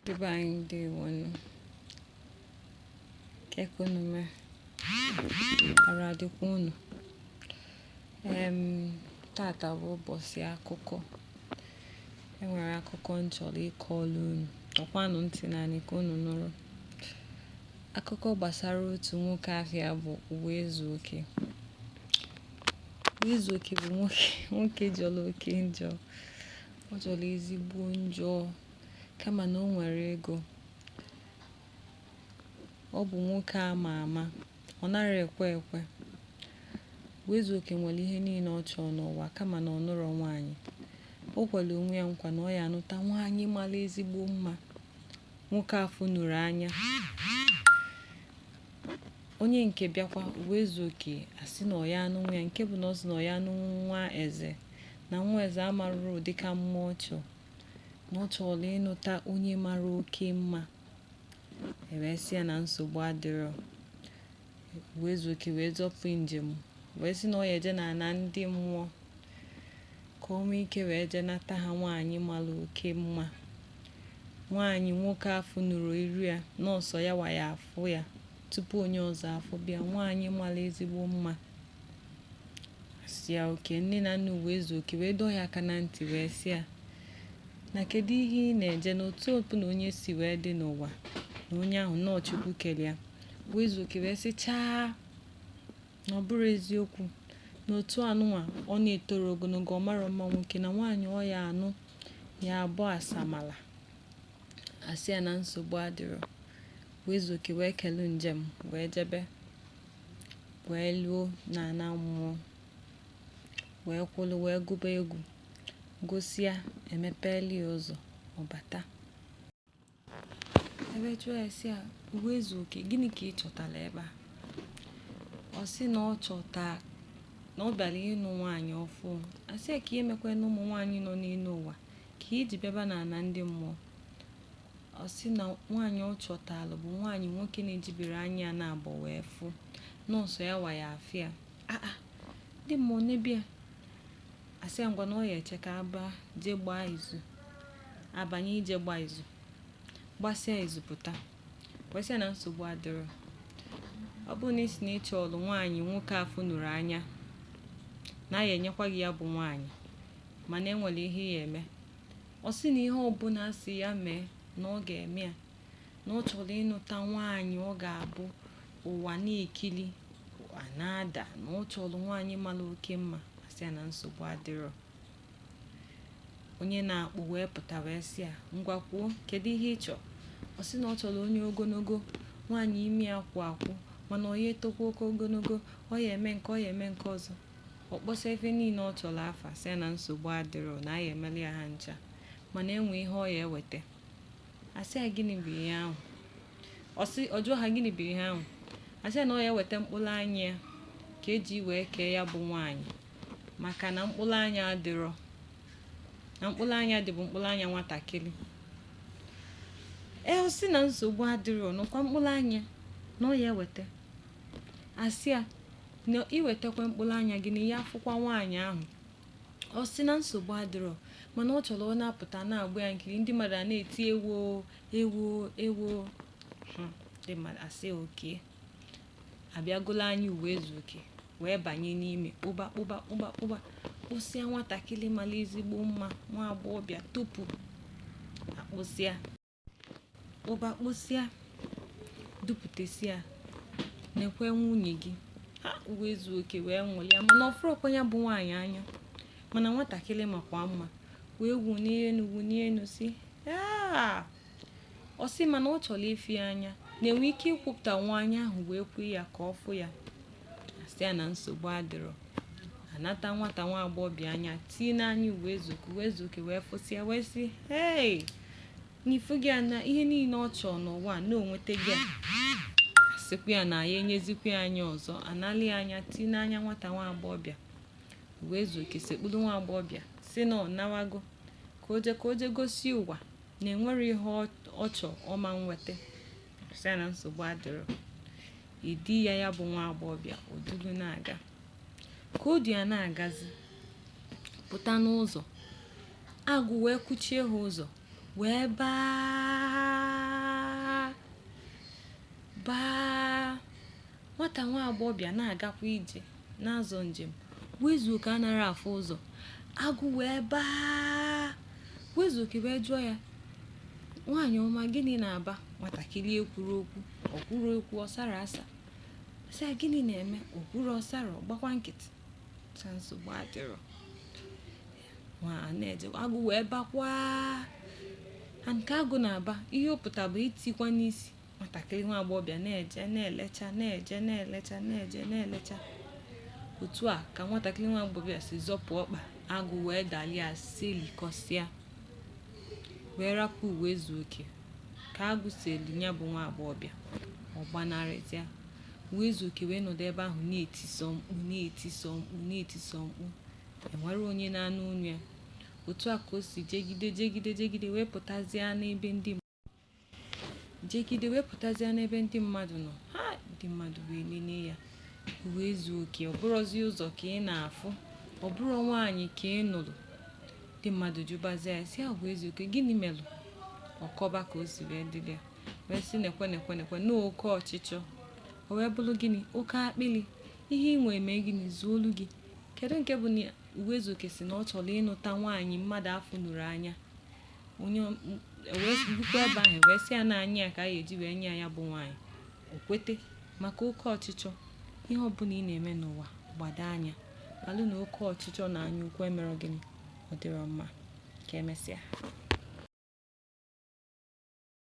Divine day one. Kekonume. Aradikunu. Tata bụ ụbọchị akụkọ. Enwere akụkọ nchọrọ ịkọọlụ unu. Ọkwanụ ntị naanị ka unu nụrụ. Akụkọ gbasara otu nwoke afịa bụ Uwezuoke. Uwezuoke bụ nwoke jọrọ oke njọ. Ọ jọrọ ezigbo njọ kama na o nwere ego. Ọ bụ nwoke ama ama. Ọ nara ekwe ekwe. Uwezuoke nwere ihe niile ọ chọrọ n'ụwa kama na ọ nụrụ nwaanyị. O kwere onwe ya nkwa na ọ ya anụta nwaanyị mara ezigbo mma. Nwoke afọ nụrụ anya. Onye nke bịakwa Uwezuoke asị na ọ ya anụ nwa ya, nke bụ na ọ sị na ọ ya anụ nwa eze, na nwa eze amarụrụ dịka mma ọ chọrọ, na ọ chọrọ ịnụta onye mara oke mma. Wee sị ya na nsogbu adịrọ. Uwezuoke wee zọpụ njem wee sị na ọ ya eje na ndị mmụọ ka o nwee ike wee je nata ha nwaanyị mara oke mma. Nwaanyị nwoke afọ nụrụ iru ya nọọsọ ya wa ya afụ ya tupu onye ọzọ afọ bịa. Nwaanyị mara ezigbo mma. Asị ya oke. Nne na nna Uwezuoke wee dọọ ya aka na ntị wee sị ya na kedu ihe ị na-eje n'otu ọbụ na onye si wee dị n'ụwa na onye ahụ nọọ Chukwu kere ya. Uwezuoke wee sị chaa na ọ bụrụ eziokwu n'otu anụnwa ọ na-etoro ogologo ọ mara mma nwoke na nwaanyị ọ ya anụ ya abụọ asamala. Asị ya na nsogbu adịrọ. Uwezuoke wee kelu njem wee jebe wee luo n'ana mmụọ wee kwụlụ wee gụba egwu gosi ya emepeli ya ụzọ ọbata. Ebe jụọ ya sị ya Uwezuoke gịnị ka ị chọtara ebe a? Ọ sị na ọ chọta na ọ bịara ịnụ nwaanyị ọfụ. Asị ya ka ihe mekwe na ụmụ nwaanyị nọ n'elu ụwa ka iji bịaba n'ana ndị mmụọ. Ọ sị na nwaanyị ọ chọtalụ bụ nwaanyị nwoke na-ejibere anya na-abọ wee fụ nọọsọ ya wa ya afị ya. Ndị mmụọ n'ebia. Asị ya ngwa na ọ ya eche ka aba jee gbaa izu. Abanye ije gbaa izu. Gbasịa izu pụta. Wee sị ya na nsogbu adịrọ. Ọ bụrụ na isi na ị chọrọ nwaanyị nwoke afọ nụrụ anya na ya enyekwa gị ya bụ nwaanyị mana enwere ihe ya eme. Ọ sị na ihe ọbụla asị ya mee na ọ ga-eme ya, na ọ chọrọ ịnụta nwaanyị ọ ga-abụ ụwa na-ekili ụwa na-ada, na ọ chọrọ nwaanyị mara oke mma. Asị ya na nsogbu adịrọ. Onye na-akpụ wee pụta wee sị ya ngwa kwuo kedu ihe ị chọrọ? Ọ sị na ọ chọrọ onye ogologo, nwaanyị imi ya kwụ akwụ mana ọ ya etokwa oke ogologo, ọ ya eme nke ọ ya eme nke ọzọ. Ọ kpọsa ife niile ọ chọrọ afa. Sị ya na nsogbu adịrọ na ya emeli ya ha ncha mana enwe ihe ọ ya eweta. Asị ya gịnị bụ ihe ahụ? Ọ jụọ ha gịnị bụ ihe ahụ? Asị ya na ọ ya eweta mkpụrụ anya ya ka eji wee kee ya bụ nwaanyị maka na mkpụrụ anya adịrọ. Na mkpụrụ anya dị bụ mkpụrụ anya nwatakịrị. Ọ sị na nsogbu adịrọ nọkwa mkpụrụ anya na ọ ya eweta. Asị ya na iwetakwa mkpụrụ anya gị na ya afụkwa nwaanyị ahụ. Ọ sị na nsogbu adịrọ mana ọ chọrọ ọ na-apụta na-agba ya nkiri ndị mmadụ a na-eti ewo ewo ewo. Ndị mmadụ asị oke. Abịagolo anya Uwezuoke wee banye n'ime kpụba kpụba kpụba kpụba kpụsịa nwatakịrị mara ezigbo mma nwa agbọghọbịa topu akpụsịa kpụba kpụsịa dupụtasịa na-ekwe nwunye gị. Uwezuoke wee nwụlịa mana ọ fụrọkwa ya bụ nwaanyị anya mana nwatakịrị makwa mma wee wunie enu si ọ sị mana ọ chọrọ ifi anya na-enwe ike ikwupụta nwaanyị ahụ wee kwu ya ka ọ fụ ya. Asị ya na nsogbu adịrọ. Anata nwata nwa agbọghọbịa anya tii n'anya Uwezuoke. Uwezuoke wee fụsịa wee sị n'ifu gị na ihe niile ọ chọrọ n'ụwa na onweta gị a. Asịkwa ya na ya enyezikwa ya anya ọzọ. Anali anya tii n'anya nwata nwa agbọghọbịa. Uwezuoke sekpuru nwa agbọghọbịa sị na ọ nawago ka o je gosi ụwa na enwere ihe ọ chọ ọma nweta. Asị ya na nsogbu adịrọ. Idi ya bụ nwa agbọghọbịa odulu na-aga. Ka o dị ya na-agazi pụta n'ụzọ agụ wee kuchie ha ụzọ wee baa baa. Nwata nwa agbọghọbịa na-agakwa ije na-azọ njem, wezuoke anaghị afụ ụzọ, agụ wee baa. Wezuoke wee jụọ ya, nwaanyị ọma, gịnị na-aba? Nwatakịrị ekwuru okwu, ọ kwuru okwu, ọ sara asa. Sị ya, gịnị na-eme? O kwuru, ọ sara, ọ gbakwa nkịtị. Nsogbu adịrọ. Nwa na-eje, agụ wee bakwa. Nke agụ na-aba, ihe ọ pụta bụ itikwa n'isi. Nwatakịrị nwa agbọghọbịa na-eje na-elecha, na-eje na-elecha, na-eje na-elecha. Otu a ka nwatakịrị nwa agbọghọbịa si zọpụ ọkpa, agụ wee dalia selikọsịa, wee rapụ Wezuoke. Ka agụ si eli ya bụ nwa agbọghọbịa, ọ gbanarịzịa. Wezuoke wee nọdụ ebe ahụ na-etisọ mkpu, na-etisọ mkpu, na-etisọ mkpu. Enwere onye na-anụ olu ya. Otu a ka o si jegide wee pụtazịa n'ebe ndị mmadụ nọ. Ha, ndị mmadụ wee lele ya. Wezuoke, ọ bụrụzi ụzọ ka ị na-afụ, ọ bụrụ nwaanyị ka ị nụrụ. Ndị mmadụ jụbazịa ya, sị ya, Wezuoke, gịnị melụ? Ọkọba ka o si wee dịrị ya, wee sị, nekwe n'oke ọchịchọ. O wee bụrụ gịnị? Oke akpịlị. Ihe ị nwee mee gịnị? Zuolu gị. Kedu nke bụ na Wezuoke si na ọ chọrọ ịnụta nwaanyị mmadụ afọ nụrụ anya? Onye wee bukwa ebe ahụ wee sị ya na anya ya ka a ga-eji wee nye ya bụ nwaanyị. O kwete, maka oke ọchịchọ. Ihe ọbụla ị na-eme n'ụwa, gbado anya, malụ na oke ọchịchọ na anya ukwu emerọ gịnị, ọ dịrọ mma. Ka emesịa.